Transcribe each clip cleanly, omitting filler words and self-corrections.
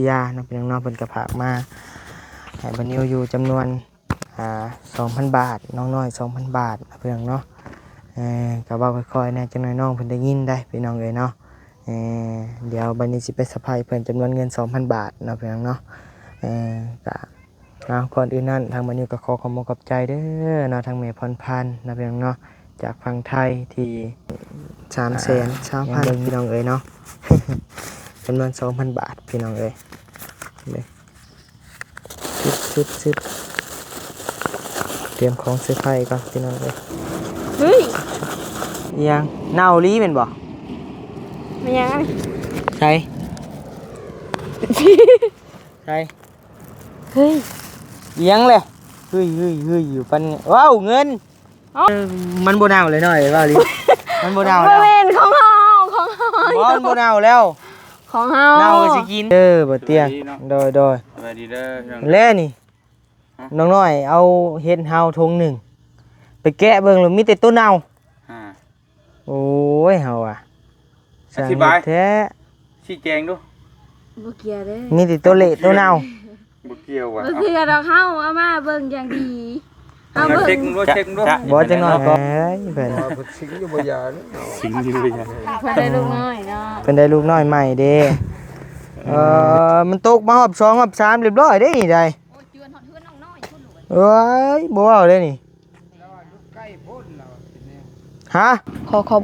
ยาน้องพี่น้องเพิ่นกระผากมาให้บันนิวอยู่จำนวน2,000 บาทน้องน้อย2,000 บาทเพื่อนเนาะก็เว้าค่อยๆแน่จังน้อยน้องเพิ่นได้ยินได้พี่น้องเอ้ยเนาะเดี๋ยวบัดนี้สิไปสะพายเพิ่นจำนวนเงิน 2,000 บาทเนาะพี่น้องเนาะก็ก่อนอื่นนั้นทางบันนิวก็ขอขอบคุณขอบใจเด้อเนาะทางแม่พรพันธ์นะพี่น้องเนาะจากฝั่งไทยที่300,000พี่น้องเอ้ยเนาะ จำนวน 2,000 บาทพี่น้องเอ้ยเลยซึบเตรียมของเสื้อผ้าก่อนพี่น้องเอ้ยเฮ้ยยังเน่าลีเป็นบ่มันยังไงใช่ใช่เฮ้ยยังเลยเฮ้ยอยู่ปันว้าวเงินมันโบนาวเลยหน่อยว่าลีมันโบนาวแล้วเป็นของเฮามันโบนาวแล้วของเฮาเน่าก็สิกินบ่เตี้ยโดยสวัสดีเด้อแล่นี่น้องน้อยเอาเฮ็ดเฮาทงหนึ่งไปแกะเบิ่งแล้วมีแต่ตัวเน่าโอ้ยเฮาอ่ะอธิบายแท้ชี้แจงดูบ่เกี่ยวเด้มีแต่ตัวเละตัวเน่าบ่เกี่ยวว่ะบ่เกี่ยวดอกเฮาเอามาเบิ่งอย่างดีเอาเช็คดูบ่จังน้อยเอ้ยเพิ่นสิงอยู่บ่ยาสิงอยู่บ่ยาเพิ่นได้ลูกน้อยเนาะเพิ่นได้ลูกน้อยใหม่เด้มันตกมาหอบ2หอบ3เรียบร้อยเด้นี่ได้เอ้ยบ่เอาเด้นี่ฮะขอบ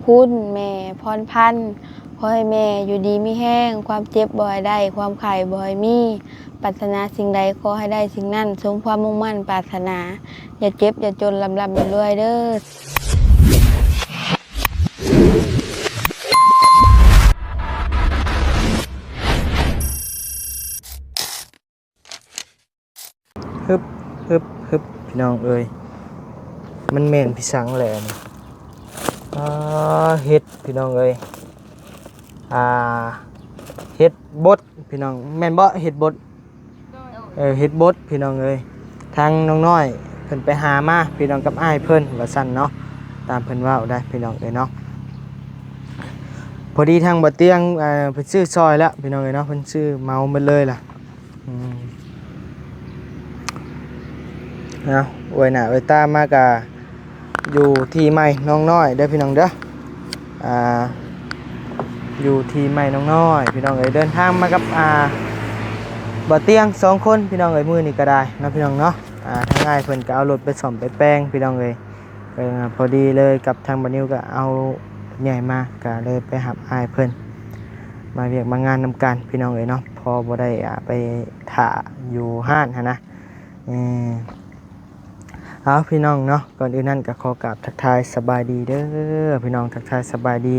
คุณแม่พรพันธ์ขอให้แม่อยู่ดีมีแห้งความเจ็บบ่ให้ได้ความไข้บ่ให้มีปรารถนาสิ่งใดขอให้ได้สิ่งนั้นสมความมุ่งมั่นปรารถนาอย่าเจ็บอย่าจนลำรวยเด้อฮึบพี่น้องเอ้ยมันแม่นพี่สังแหละนี่เฮ็ดพี่น้องเอ้ยเฮ็ดบดพี่น้องแม่นบ่เฮ็ดบดเฮ็ดบดพี่น้องเอ้ยทางน้องน้อยเพิ่นไปหามาพี่น้องกับอ้ายเพิ่นว่าซั่นเนาะตามเพิ่นว่าได้พี่น้องเอ้ยเนาะพอดีทางบ่เตียงเพิ่นซื้อซอยแล้วพี่น้องเอ้ยเนาะเพิ่นซื้อเมาหมดเลยล่ะอวยหน้าอวยตามากะอยู่ที่ใหม่น้องน้อยเด้อพี่น้องเด้ออยู่ที่ใหม่น้องน้อยพี่น้องเอ้ยเดินทางมากับบ่เตียง2คนพี่น้องเอ้ยมื้อนี้ก็ได้เนาะพี่น้องเนาะทางง่ายเพิ่นก็เอารถไปซ่อมไปแปลงพี่น้องเอ้ยพอดีเลยกับทางบ่นิวก็เอาใหญ่มาก็เลยไปหับอ้ายเพิ่นมาเวียกมางานนำกันพี่น้องเอ้ยเนาะพอบ่ได้ไปถ่าอยู่ห้านหั่นนะเอาพี่น้องเนาะก่อนอื่นนั่นก็ขอกราบทักทายสบายดีเด้อพี่น้องทักทายสบายดี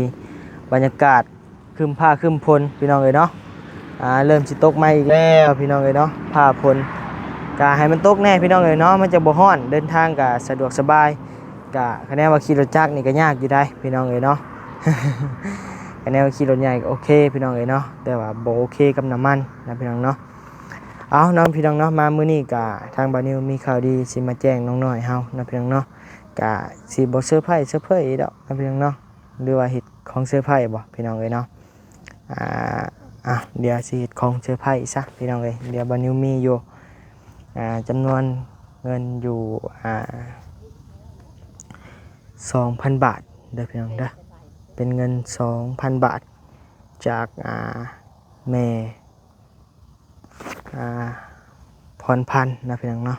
บรรยากาศครึมผ้าครึมพลพี่น้องเอ้ยเนาะเริ่มสิตกมาอีกแล้วพี่น้องเอ้ยเนาะผ้าพลก็ให้มันตกแน่พี่น้องเอ้ยเนาะมันจะบ่ร้อนเดินทางก็สะดวกสบายก็คะแนนว่าขี่รถจักรนี่ก็ยากอยู่ได้พี่น้องเอ้ยเนาะ คะแนนว่าขี่รถใหญ่ก็โอเคพี่น้องเอ้ยเนาะแต่ว่าบ่โอเคกับน้ำมันนะพี่น้องเนาะเอาน้องพี่น้องเนาะมามื้อนี้ก็ทางบ่าวนิวมีข่าวดีสิมาแจ้งน้องน้อยเฮานะพี่น้องเนาะก็สิบ่เซอร์ไพรส์ดอกนะพี่น้องเนาะหรือว่าเฮ็ดของเซอร์ไพรส์บ่พี่น้องเอ้ยเนาะเดี๋ยวสิเฮ็ดของเซอร์ไพรส์ซะพี่น้องเอ้ยเดี๋ยวบ่าวนิวมีอยู่จำนวนเงินอยู่2,000 บาทเด้อพี่น้องเด้อเป็นเงิน 2,000 บาทจากแม่พรพันธ์นะพี่น้องเนาะ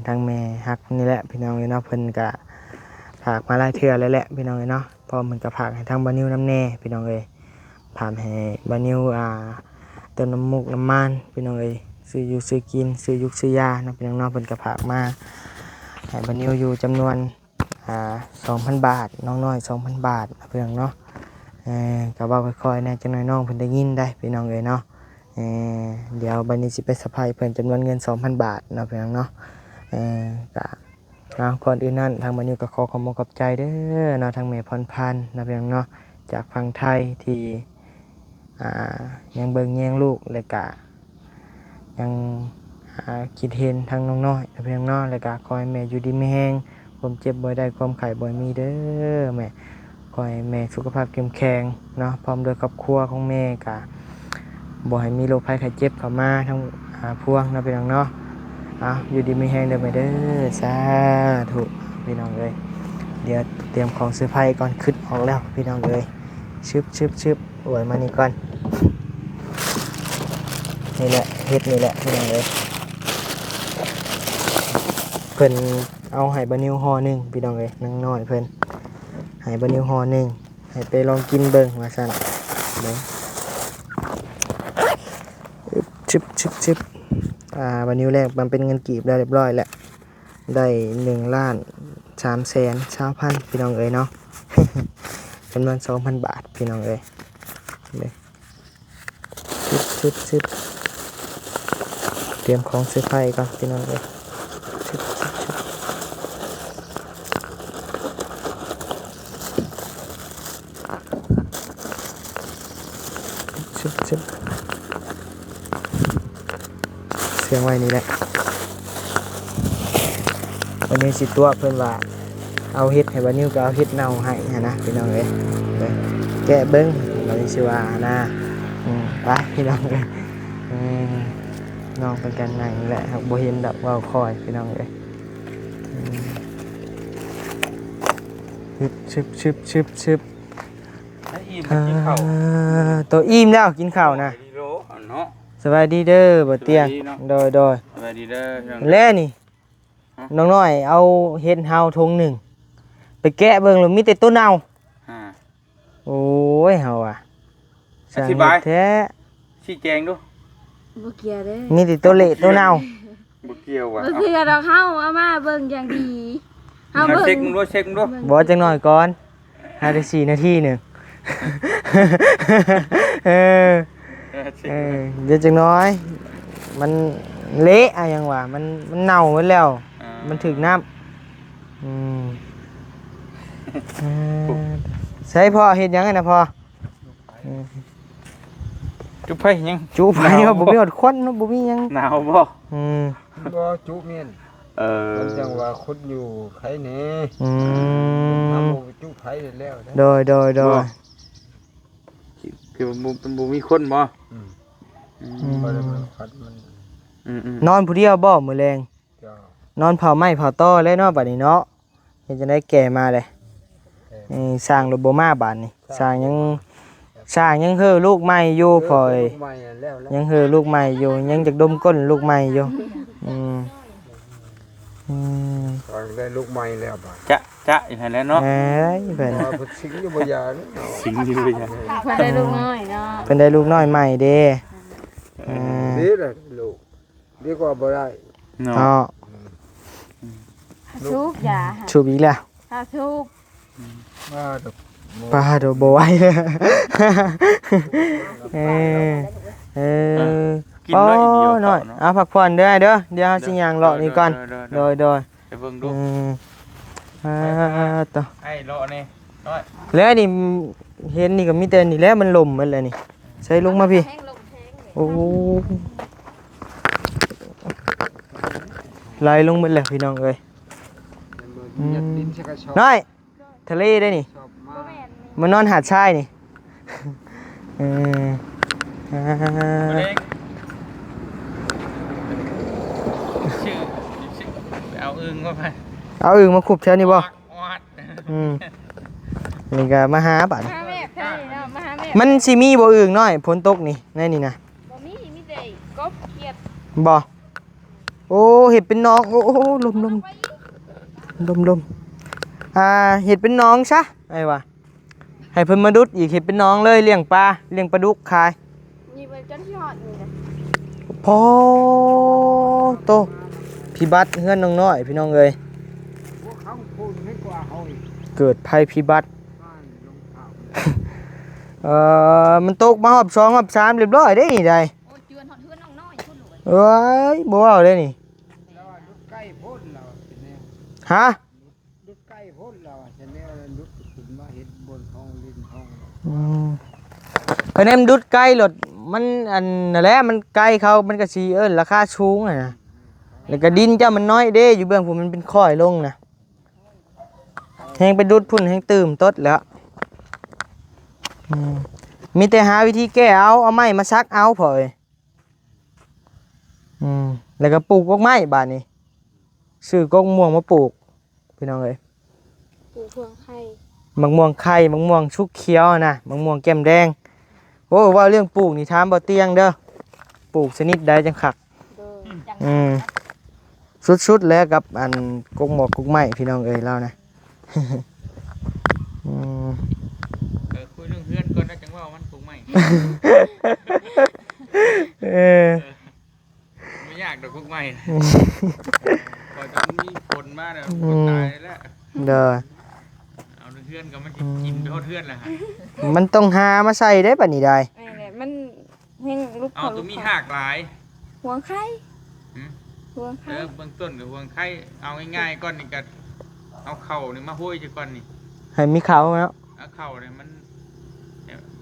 ทางแม่ฮักนี่แหละพี่น้องเนาะเพิ่นก็ฝากมาหลายเทื่อแล้วแหละพี่น้องเนาะพอมันก็ฝากให้ทางบ่าวนิวน้ำแน่พี่น้องเอ้ยถามให้บ่าวนิวเติมน้ำมูกน้ำมันพี่น้องเอ้ยซื้ออยู่ซื้อกินซื้อยุกซื้อยานะพี่น้องเนาะเพิ่นก็ฝากมาให้บ่าวนิวอยู่จำนวน2,000 บาทน้องน้อย 2,000 บาทนะพี่น้องเนาะก็เว้าค่อยๆแน่จังน้อยน้องเพิ่นได้ยินได้พี่น้องเอ้ยเนาะเดี๋ยวบัดนี้สิไปสะพายเพิ่นจำนวนเงิน 2,000 บาทเนาะพี่น้องเนาะก็ก่อนอื่นนั้นทางบ่าวนิวก็ขอขอบคุณขอบใจเด้อเนาะทางแม่พรพันธ์นะพี่น้องเนาะจากฝั่งไทยที่ยังเบิ่งแยงลูกแล้วก็ยังคิดเห็นทางน้องน้อยนะพี่น้องเนาะแล้วก็ขอให้แม่อยู่ดีมีแรงความเจ็บบ่ได้ความไข้บ่มีเด้อแม่ขอให้แม่สุขภาพเข้มแข็งเนาะพร้อมด้วยครอบครัวของแม่ก็ บ่ให้มีโรคภัยไข้เจ็บเข้ามาทั้งพวงเนาะพี่น้องเนาะอยู่ดีมีแฮงเด้อไปเด้อสาธุพี่น้องเอ้ยเดี๋ยวเตรียมของเซอร์ไพรส์ก่อนขึ้นออกแล้วพี่น้องเอ้ยชึบอวยมานี่ก่อนนี่แหละเฮ็ดนี่แหละพี่น้องเอ้ยเพิ่นเอาให้บะนิวห่อหนึงพี่น้องเอ้ยนางน้อยเพิ่นให้บะนิวห่อหนึงให้ไปลองกินเบิ่งว่าซั่นเด้อชึบบะนิวแรกมันเป็นเงินกีบแล้วเรียบร้อยแล้วได้1,330,000พี่น้องเอ้ยเนาะ จำนวน 2,000 บาทพี่น้องเอ้ยเลยชึบเตรียมของเสื้อผ้าก่อนพี่น้องเอ้ยชึบเสียงไว้นี่แหละวันนี้สิตัวเพิ่นว่าเอาเฮ็ดให้บานิวก็เอาเฮ็ดเน่าให้นะพี่น้องเอ้ยแกะเบิ้งเราสิว่านะไปพี่น้องเอ้ยน้องเป็นกันนั่งนี่แหละครับบ่เห็นดอกเว้าคอยพี่น้องเอ้ยชึบ ให้อิ่มกินข้าว ตัวอิ่มแล้วกินข้าวนะ ดีโลเนาะ สบายดีเด้อบ่เตียงโดย สวัสดีเด้อ แล้วนี่น้องน้อยเอาเฮ็ดเฮาทงหนึ่งไปแกะเบิ่งแล้วมีแต่ตัวเน่าโอ้ยเฮาอ่ะ อธิบาย แท้ ชี้แจงดู บ่เกี่ยวเด้อ มีแต่ตัวเละตัวเน่า บ่เกี่ยวว่ะ บ่เกี่ยวดอกเฮาเอามาเบิ่งอย่างดีเฮา เอา เบิ่ง เช็คมึงด้วยเช็คมึงด้วย บ่จังน้อยก่อนหาได้4 นาทีหนึง เออเดี๋ยวจังน้อยมันเละอะยังว่ามันเน่าหมดแล้วมันถึกน้ำใช่พ่อเฮ็ดหยังไงนะพ่อ จุ๊บไผยัง จูไปว่าบ่มีอดควันเนาะบ่มีหยัง หนาวบ่ บ่จุเมียนมันจังว่าคนอยู่ไผแหน่ทำบ่จุไผได้แล้วนะ โดย คือบ่มีคนบ่ บ่ได้มันพัดมัน นอนผู้เดียวบ่มื้อแรง เจ้าน อนเผาไม้เผาต้อเลยเนาะบัดนี้เนาะเฮ็ดจังได๋แก่มาเลยสร้างรถบ่มาบาดนี้สร้างยังเฮ้อลูกใหม่อยู่พอย ใหม่แล้วแล้ว ยังเฮ้อลูกใหม่อยู่ยังจักดมก้นลูกใหม่อยู่ตอนได้ลูกใหม่แล้วบาด จะอย่างนั้นแหล้วเนาะ เอ้ยเพิ่น ว่าเพิ่นสิงอยู่บ่ยาเนาะ สิงอยู่เลยจ้ะ เพิ่นได้ลูกน้อยเนาะ เพิ่นได้ลูกน้อยใหม่เด้เออ ดีเลยลูกดีกว่าบ่ได้ เนาะ เนาะ ชุบยา ชูบอีกแล้ว ถ้าชุบ ว่าดอก ปลาโดบ่ไหวเลยเออ กินน้อยเดียว หน่อยเอาพักผ่อนเด้อเด้อเดี๋ยวสิย่างเลาะนี่ก่อนโดย ไปเบิ่งดู ต่อ ไอ้เลาะนี่น้อย แล้วนี่เห็นนี่ก็มีแต่นี่แหล้วมันล่มมันเลยนี่ใส่ลงมาพี่โอ้ไหลลงหมดแล้วพี่น้องเอ้ย ยัดดินใส่กระสอบ น้อยทะเลได้นี่ ชอบมาก มานอนหาดทรายนี่มาเล็กชื่อไปเอาอึ่งมาไป เอาอึ่งมาขุบแถวนี้บ่ อด นี่ก็มาหาบัด มาหาแม่ใช่เนาะมาหาแม่ มันสิมีบ่อึ่งน้อยฝนตกนี่ในนี่นะ บ่มีแต่กบเขียด บ่โอ้เห็ดเป็นน้องโอ้ลมเห็ดเป็นน้องซะไอ้วะให้เพิ่นมาดุดอีกเห็ดเป็นน้องเลยเลี้ยงปลาดุกขาย นี่เบิ่งจนสิฮอดนี่นะ พอโตพี่บัตรเฮือนน้องน้อยพี่น้องเอ้ย พวกเขาพูดให้กว่าเฮาอีก เกิดภัยพิบัติ บ้านลงเท้า มันตกมาหอบ2หอบ3เรียบร้อยได้นี่ได้ โอ้จวนฮอดเฮือนน้องน้อยพุ่นหลวย เอ้ยบ่เว้าได้นี่ แล้วว่าดุดใกล้พ้นแล้วเป็นแนว ฮะ ดุดใกล้พ้นแล้วเป็นแนวดุดขึ้นมาเห็นบนห้องลิ้นห้อง เพิ่นให้มันดุดไกลรถมันอันนั่นแหละมันไกลเขามันก็สิราคาสูงอ่ะนะแล้วก็ดินเจ้ามันน้อยเด้อยู่เบื้องผมมันเป็นค่อยลงนะแฮงไปดุดพุ่นแฮงตื่มตดแล้ว มีแต่หาวิธีแก้เอาไม้มาซักเอาพอเอ้ยแล้วก็ปลูกกกไม้บาดนี้ซื้อกกม่วงมาปลูกพี่น้องเอ้ย ปลูกพวงไข่ มะม่วงไข่มะม่วงชุกเขียวนะมะม่วงแก้มแดงโอ้ว่าเรื่องปลูกนี่ถามบ่เตียงเด้อปลูกชนิดใดจังคัก โดย สุดๆแล้วกับอันกกหมอกกกไม้พี่น้องเอ้ยเล่านะ คุยเรื่องเพื่อนก่อนนะจังว่ามันปลูกใหม่ เออ ไม่ยากดอกปลูกใหม่พอจะมีฝนมาเนี่ยตายแล้ว เด้อ เอาเพื่อนก็มันกินไปเพื่อนแหละฮะ มันต้องหามาใส่ได้ปะนี่ได้ มันแห้งลูก เอาตัวมีหากหลาย หัวไข่หัวไข่ เบื้องต้นกับห่วงไข่เอาง่ายๆก่อนนี่ก็เอาเข่านี่มาห้อยจะก่อนนี่ ให้มีเขาแล้ว เอาเข่าเนี่ยมัน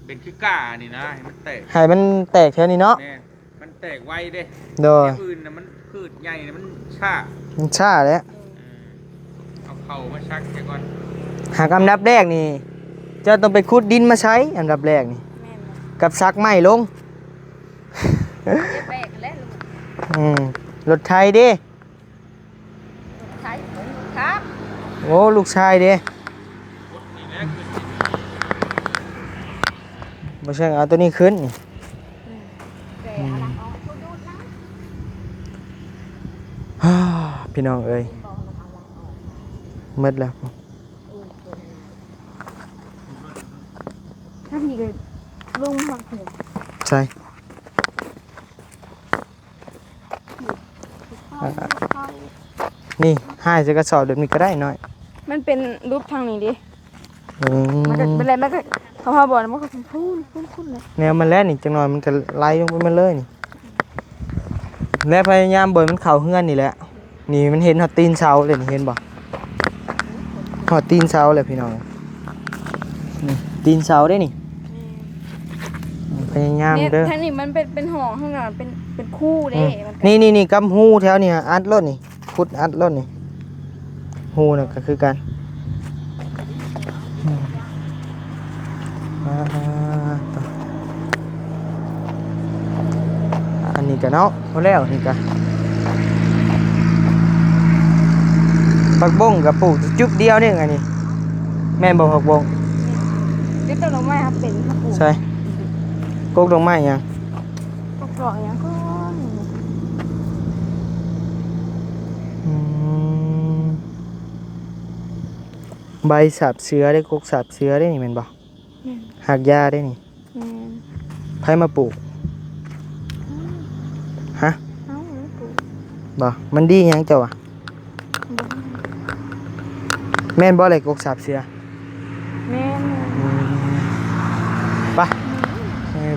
เป็นคือก้านี่นะให้มันแตก ให้มันแตกแค่นี้เนาะ เนี่ยมันแตกไวเด้ เด้อ ที่อื่นนะมันพืชใหญ่นะมันช้า มันช้าแล้ว เอาเข่ามาชักจะก่อน หากอันดับแรกนี่เจะต้องไปขุดดินมาใช้อันดับแรกนี่ แม่น กับซักไม้ลง จะแบกและลูกรถไทยเด้ ไข่ครับ โอ้ลูกชายเด้ นี่แหละคือ บ่ใช่เอาตัวนี้ขึ้นนี่ แต่อะไรเอาคุณดูนะ พี่น้องเอ้ยหมดแล้ว ถ้ามีก็ลุงหักหัว ใช่นี่ให้จะกระสอบเดี๋ยวนี้ก็ได้หน่อย มันเป็นรูปทางนี้ดิ อื มันก็เป็นอะไรมันก็เขาพาบอกมันก็พูดเลย แนวมันแล้วนี่จังหน่อยมันก็ไล่ลงไปมันเลยนี่และพยายามเบิ่งมันเข่าเฮือนนี่แหละนี่มันเห็นหอดตีนเสาเลยนี่เห็นบ่หอดตีนเสาเลยพี่น้องนี่ตีนเสาได้นี่พยายาม เนี่ย เด้อ ทางนี้มันเป็นห่อข้างหลังเป็นคู่เด้มัน นี่กำหูแถวนี่อัดรถนี่พุดอัดรถนี่หูน่ะก็คือกันอันนี้ก็เนาะพอแล้วนี่ก็ผักบงกับปลูกจุ๊บเดียวนี่ไงนี่แม่นบอกผักบง เด็กต้นดอกไม้ครับเป็นครับปลูก ใช่กกดอกไม้ยัง ก็ปลอกอย่างก็ ใบสาบเสือได้กกสาบเสือได้นี่แม่นบ่หักหญ้าได้นี่ไผมาปลูกฮะ เอาแล้วปลูก บ่มันดีหยังเจ้าอ่ะแม่นบ่เลยกกสาบเสือ แม่น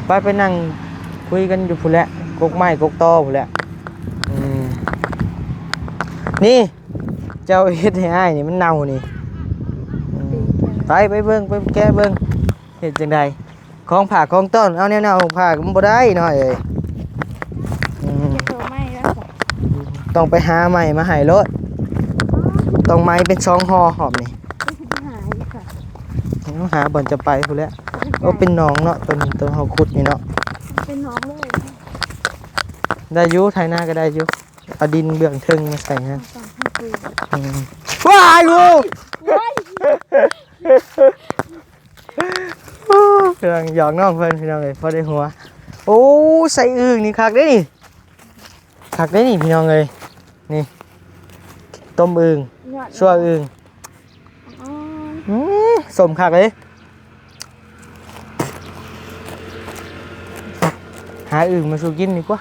ไปไปนั่งคุยกันอยู่พุ่นแหละกกไม้กกตอพุ่นแหละนี่เจ้าเฮ็ดให้อ้ายนี่มันเน่านี่ไปเบิ่งไปแก้เบิ่งเฮ็ดจังไดของผากของต้นเอาแนวเน่าผากมันบ่ได้หน่อยเอ้ย เก็บดอกไม้แล้วจ้ะ ต้องไปหาใหม่มาให้รถต้องไม้เป็น2ห่อหอมนี่ หายค่ะ ต้องหาบ่อนจะไปพุ่นแหละโอ้เป็นหนองเนาะตัวเฮาขุดนี่เนาะ เป็นน้องเลย ได้อยู่ไถนาก็ได้อยู่เอาดินเบื้องทึงมาใส่ฮะ สั่งให้คุย ว้ายกูเพื่อนหยอกน้องเพื่อนพี่น้องเลยพอได้หัวโอ้ใส่อึ่งนี่คักได้นี่คักได้นี่พี่น้องเลยนี่ต้มอึ่งชั่วอึ่งสมคักเลยหาอึ่งมาสู้กินดีกว่า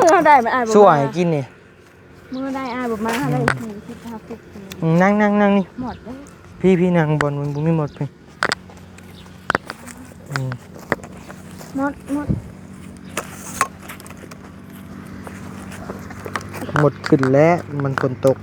มือได้มันอายบ่ ชั่วให้กินนี่ มือได้อายบ่มาได้ที่ทาฟุก นั่งนี่ หมดแล้ว พี่นั่งบนมันบุ้งไม่หมดพี่ หมด หมดขึ้นแล้วมันฝนตก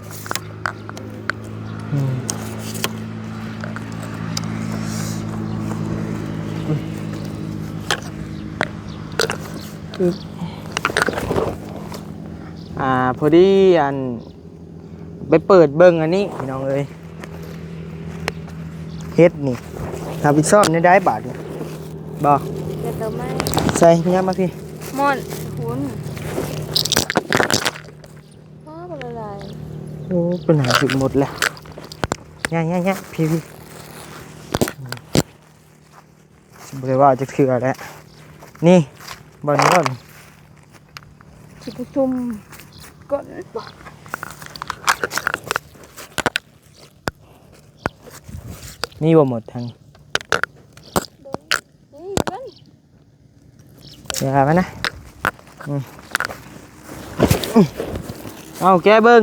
พอดีอันไปเปิดเบิ้งอันนี้พี่น้องเอ้ยเฮ็ดนี่รับผิดชอบในได้บาทนี่บ่ ตัวไม้ ใส่พี่ยับมาพี่ หมดคุณพ่อเป็นอะไร โอ้ปัญหาถึงหมดแล้วง่ายพี่สมมติว่าจะคืออะไรนี่บอลนี้ก่อน สิประชุมก่อน นี่บ่หมดทาง นี่กัน เดี๋ยวมานะเอาแกเบิ้ง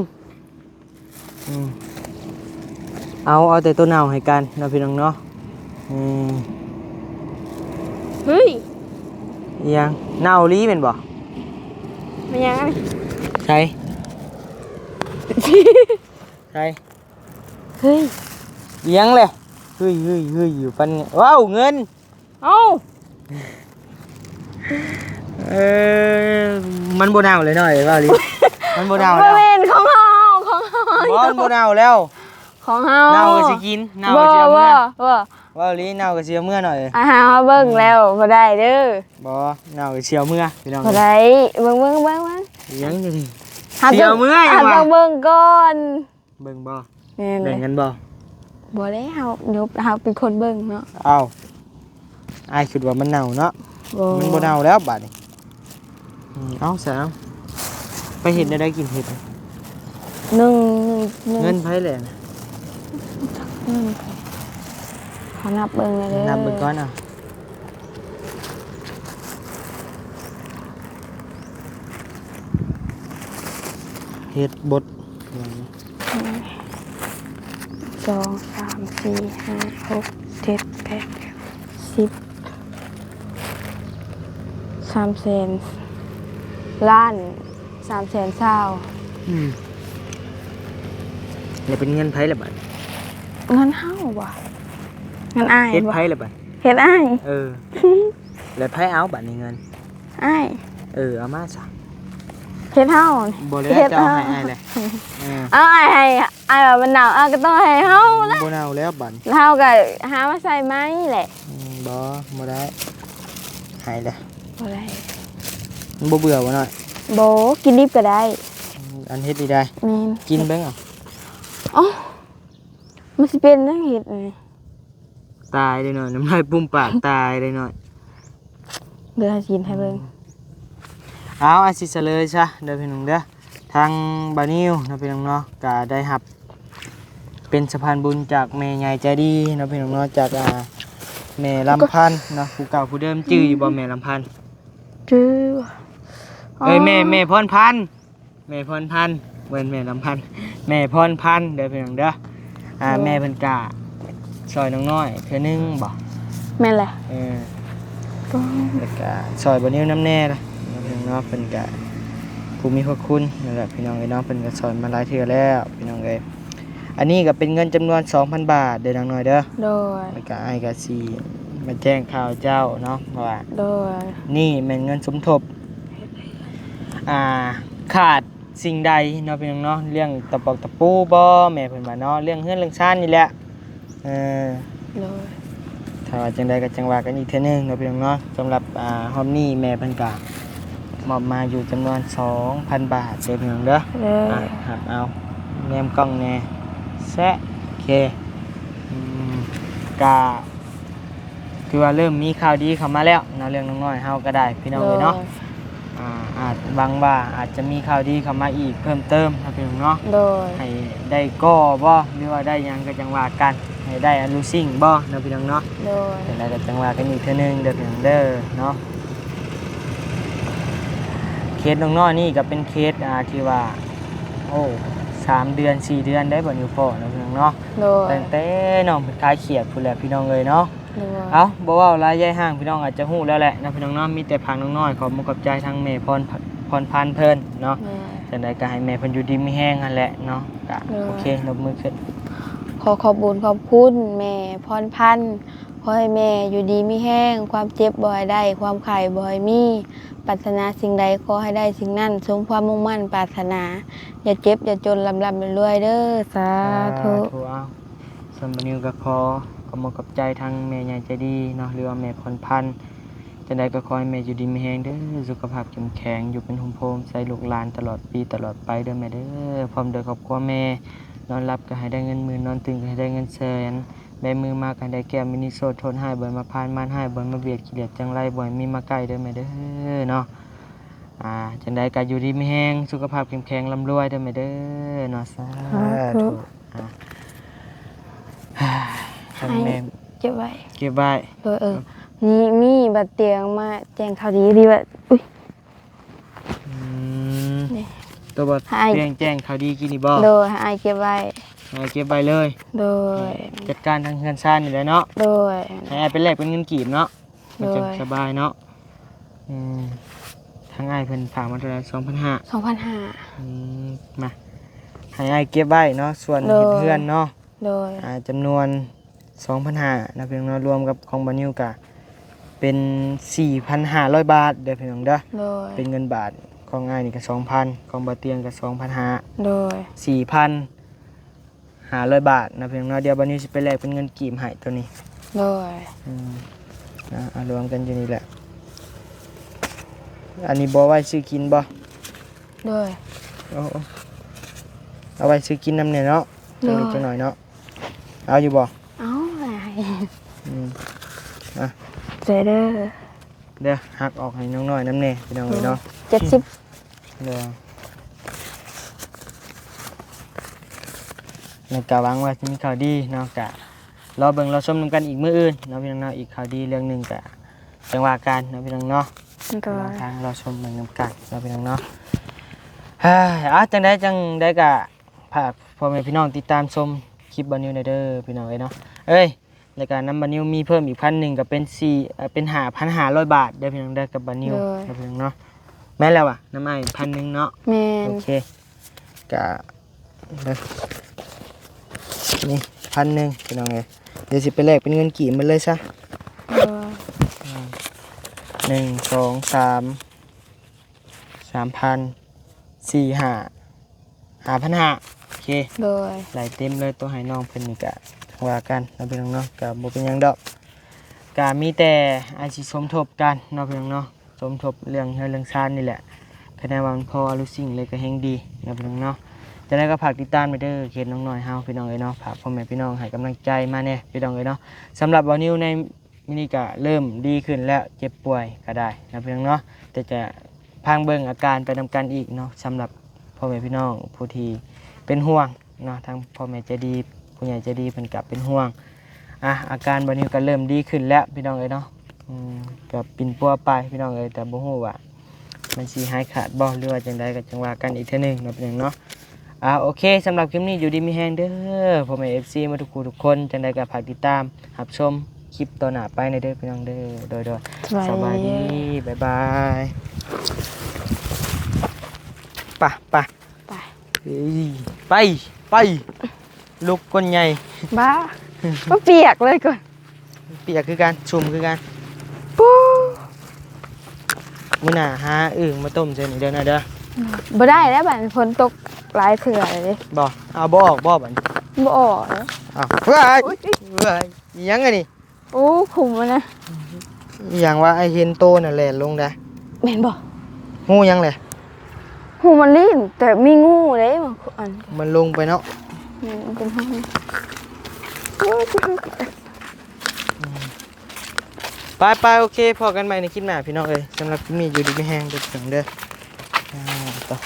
เอาแต่ตัวเน่าให้กันเราพี่น้องเนาะ เฮ้ย ยังเน่าลีเป็นบ่ มันยังไง ใช่ใช่ เฮ้ย ยังเลยเฮ้ยอยู่ปันว้าวเงิน เอ้า เออมันโบเน่าเลยหน่อยว่าลีมันโบเน่า บ แล้ว ริเวณของเฮาของเฮา มันโบเน่าแล้ว ของเฮา เน่าก็สิกินเน่า บ่ ก็สิเอาเมื่อ บ่ ว่าลีเน่าก็สิเอาเมื่อหน่อย อาหารเฮาเบิ่งแล้วบ่ได้เด้อ บ่เน่าก็สิเอาเมื่อพี่น้อง บ่ได้เบิ่ง ยังอยู่นี่ หา เสียวเมื่อย หา ว่ะ ต้องเบิ่งก่อน เบิ่งบ่ แม่นเล แบ่ง ย กันบ่ บ่ได้เฮาเดี๋ยวเฮาเป็นคนเบิ่งเนาะ เอาอ้ายคิดว่ามันเน่าเนาะ บ่ มันบ่เน่าแล้วบัดนี้เอาซะเอาไปเฮ็ดได้กินเฮ็ด หนึ่ง เงินไผแหละ ขอนับเบิ่งเลยเด้อ นับเบิ่งก่อนอ่ะเฮ็ดบด 2 3 4 5 6 7 8 10 300,000ล้าน300,000เศร้า แล้วเป็นเงินไผละบัด เงินเฮาบ่เงินอ้าย เฮ็ด บ่ ไผละบัด เฮ็ดอ้าย แล้วไผเอาบัดนี้เงิน อ้าย เอามาซะ เฮ็ดเฮา บ่แล้วจะเอาให้อ้ายเลย อ้ายให้อ้ายว่ามันหนาวอ้ายก็ต้องให้เฮานะ บ่เน่าแล้วบัด เฮาก็หามาใส่ไม้แหละ บ่ได้ให้เลย บ่ได้ มันบ่เบื่อบ่น้อย บ่กินดิบก็ได้ อันเฮ็ดดีได้ แม่น กินเบิ่งเอา อ๋อมันสิเป็นจังเฮ็ดนี่ ตายเลยหน่อยน้ำลายปุ้มปากตายเลยหน่อย เดี๋ยวให้กินให้เบิ่ง เอาอาสิเฉลยซะเด้อพี่น้องเด้อทางบานิวนะพี่น้องเนาะก็ได้รับ เป็นสะพานบุญจากแม่ใหญ่ใจดีนะพี่น้องเนาะจากแม่ลำพันธ์เนาะผู้เก่าผู้เดิมจื้ออยู่บ่แม่ลำพันธ์ จื้อ แม่พรพันธ์แม่พรพันธ์เว้นแม่ลำพันธ์แม่พรพันธ์เด้อพี่น้องเด้อแม่เพิ่นกะซอยน้องน้อยเทื่อนึงบ่ แม่นแหละ แล้วก็ซอยบานิวน้ำแน่ล่ะนะพี่น้องเนาะเพิ่นกะผู้มีพระคุณนั่นแหละพี่น้องเอ้ยเนาะเพิ่นก็ซอยมาหลายเทื่อแล้วพี่น้องเอ้ยอันนี้ก็เป็นเงินจำนวน 2,000 บาทเด้อน้องน้อยเด้อ โดย แล้วก็อ้ายก็สิมาแจ้งข่าวเจ้าเนาะว่า โดย นี่แม่นเงินสมทบขาดสิ่งใดเนาะพี่น้องเนาะเรื่องตะปอกตะปูบ่แม่เพิ่นว่าเนาะเรื่องเฮือนเรื่องชานนี่แหละโดย ถ้าว่าจังใดก็จังว่ากันอีกเทื่อนึงเนาะพี่น้องเนาะสำหรับฮอมนี่แม่เพิ่นก็มอบมาอยู่จำนวน 2,000 บาทเด้อพี่น้องเด้อ เลย หับเอาแนมกล้องแน่แซะโอเคกะคือว่าเริ่มมีข่าวดีเข้ามาแล้วเนาะเรื่องน้องน้อยเฮาก็ได้พี่น้องเอ้ยเนาะอาจบางว่าอาจจะมีข่าวดีเข้ามาอีกเพิ่มเติมนะพี่น้องเนาะ โดย ให้ได้ก่อบ่หรือว่าได้หยังก็จังว่ากันให้ได้อนุสิ่งบ่นะพี่น้องเนาะ โดย แต่ละก็จังว่ากันอีกเทื่อนึงเด้อพี่น้องเด้อเนาะเคสน้องน้อยนี่ก็เป็นเคสที่ว่าโอ้3 เดือน 4 เดือนได้บ่นิวโฟนะพี่น้องเนาะ โดย ตั้งแต่น้องเป็นคลายเขียดพูดแหละพี่น้องเลยเนาะ โดย เอาบอกว่าลายใหญ่ห้างพี่น้องอาจจะหู้แล้วแหละนะพี่น้องเนาะมีแต่พังน้องน้อยขอมุกขอบใจทางแม่พรพันธ์เพิ่นเนาะ โดย จังใดก็ให้แม่เพิ่นอยู่ดีมีแห้งนั่นแหละเนาะก็ โอเคนบมือขึ้น ขอขอบคุณขอบคุณแม่พรพันธ์ขอให้แม่อยู่ดีมีแห้งความเจ็บบ่ให้ได้ความไข้บ่ให้มีปรารถนาสิ่งใดขอให้ได้สิ่งนั้นสมความมุ่งมั่นปรารถนาอย่าเจ็บอย่าจนลำรวยๆเด้อสาธุ เอาส่วนบนิวก็ขอมุกขอบใจทางแม่ใหญ่ใจดีเนาะหรือว่าแม่พรพันธ์ใจ จังใดก็ขอให้แม่อยู่ดีมีแรงเด้อสุขภาพเข้มแข็งอยู่เป็นหุ่มโพมใส่ลูกหลานตลอดปีตลอดไปเด้อแม่เด้อพร้อมเด้อครอบครัวแม่นอนหลับก็ให้ได้เงินหมื่นนอนตื่นก็ให้ได้เงินแสนได้มือมาก็ให้ได้แก้วมินิโซดทนให้บ่มาพานมานให้บ่มาเบียดขี้เกียจจังไรบ่มีมาใกล้เด้อแม่เด้อเนาะจังใดก็อยู่ดีมีแรงสุขภาพเข้มแข็งร่ำรวยเด้อแม่เด้อเนาะสาธุทางแม่ เก็บไว้ เก็บไว้ โดยมีบัดเตียงมาแจ้งข่าวดีที่ว่าอุ้ย นี่ ตัวบ่ ให้ แจ้งข่าวดีกินนี่บ่ โดยให้อายเก็บไว้ เก็บไว้เลย โดย จัดการทางเงินซ่านนี่แหละเนาะ โดย ให้อ้ายเป็นแลกเป็นเงินกีบเนาะมันจะ โดย สบายเนาะทางอ้ายเพิ่นฝากมาเท่าไหร่ 2,500 2,500 มาให้อ้ายเก็บไว้เนาะส่วน โดย เฮ็ดเพื่อนเนาะ โดย จำนวน 2,500นะเพียงเนาะรวมกับของบ่นิวก็เป็น 4,500 บาทเด้อพี่น้องเด้อ โดย เป็นเงินบาทของอ้ายนี่ก็ 2,000ของบ่เตียงก็2,500 โดย 4,500 บาทนะเพียงเนาะเดี๋ยวบ่นิวสิไปแลกเป็นเงินกีบให้ตัวนี้ โดย เอารวมกันอยู่นี่แหละ อันนี้บอกไว้ซื้อกินบ่ โดย เอาไว้ซื้อกินน้ำเนี่ยเนาะจังนิดจังหน่อยเนาะ เอาอยู่บ่ เอ้าไง อืม ใจเด้อ เดี๋ยวหักออกให้น้องน้อยน้ำเนี่ยพี่น้องเลยเนาะ 70 เดี๋ยวในกะหวังว่าจะมีข่าวดีเนาะกะรอเบิ่งรอชมนำกันอีกมื้ออื่นเนาะพี่น้องเนาะอีกข่าวดีเรื่องหนึงกะจังว่ากันเนาะพี่น้องเนาะ โดย ทางเราชมเหมือนกันเราพี่น้องเนาะจังได้กะฝากพ่อแม่พี่น้องติดตามชมคลิปบอนิวเด้อพี่น้องเนาะรายการน้ำบอนิวมีเพิ่มอีก1,000ก็เป็นเป็น5,500 บาทเด้อพี่น้องเด้อกับบอนิวพี่น้องเนาะแม่นแล้วอ่ะน้ำไอ้1,000เนาะ แม่น โอเคกะนี่1,000พี่น้องเดี๋ยวสิไปแลกเป็นเงินกี่มันเลยซะ โดย 1 2 3 3,000 4 5,500โอเค โดย ไหลเต็มเลยตัวให้น้องเพิ่นนี่กะว่ากันเราเป็นน้องๆกะบ่เป็นหยังดอกกะมีแต่อาชีพสมทบกันเนาะพี่น้องเนาะสมทบเรื่องชาตินี่แหละคะแนนว่ามันพอรู้สิ่งเลยก็แฮงดีเนาะพี่น้องเนาะจะได้ก็ฝากติดตามไปเด้อเขตน้องน้อยเฮาพี่น้องเอ้ยเนาะฝากพ่อแม่พี่น้องให้กำลังใจมาแน่พี่น้องเอ้ยเนาะสำหรับบ่นิวในมินิกะเริ่มดีขึ้นแล้วเจ็บป่วยก็ได้นะพี่น้องเนาะแต่จะพังเบิ่งอาการไปนำกันอีกเนาะสำหรับพ่อแม่พี่น้องผู้ที่เป็นห่วงเนาะทางพ่อแม่ใจดีผู้ใหญ่ใจดีเพิ่นก็เป็นห่วงอาการบ่นิวก็เริ่มดีขึ้นแล้วพี่น้องเอ้ยเนาะก็ปิ่นปัวไปพี่น้องเอ้ยแต่บ่ฮู้ว่ามันสิหายขาดบ่หรือว่าจังใดก็จังว่ากันอีกเทื่อนึงเนาะพี่น้องเนาะโอเคสำหรับคลิปนี้อยู่ดีมีแฮงเด้อพ่อแม่ FC มาทุกคนจังใดก็ฝากติดตามรับชมคลิปต่อหน้าไปในเด้อพี่น้องเด้อโดยสบายดีบ๊ายบายไปไปลูกก้นใหญ่ บ้าก็เปียกเลยก่อน เปียกคือกันชุ่มคือกัน ปู มื้อหน้าหาอึ่งมาต้มใส่นี่เด้อนะเด้อ บ่ได้แล้วบัดฝนตกหลายเถื่อเลย บ่เอาบ่ออกบ่บัด บ่ออกเลย อ้าวเฮ้ยอีหยังไงนี่ โอ้ขุมมันนะ อีหยังว่าไอ้เห็นโตน่ะแล่นลงได้ แม่นบ่ งูหยังแหละ หูมันลื่นแต่มีงูเลยบางอัน มันลงไปเนาะ มันเป็นห้อง ไปโอเคพอกันใหม่ในคลิปหน้าพี่น้องเอ้ยสำหรับคลิปนี้อยู่ดีไม่แห้งเด้อเด้อต่อ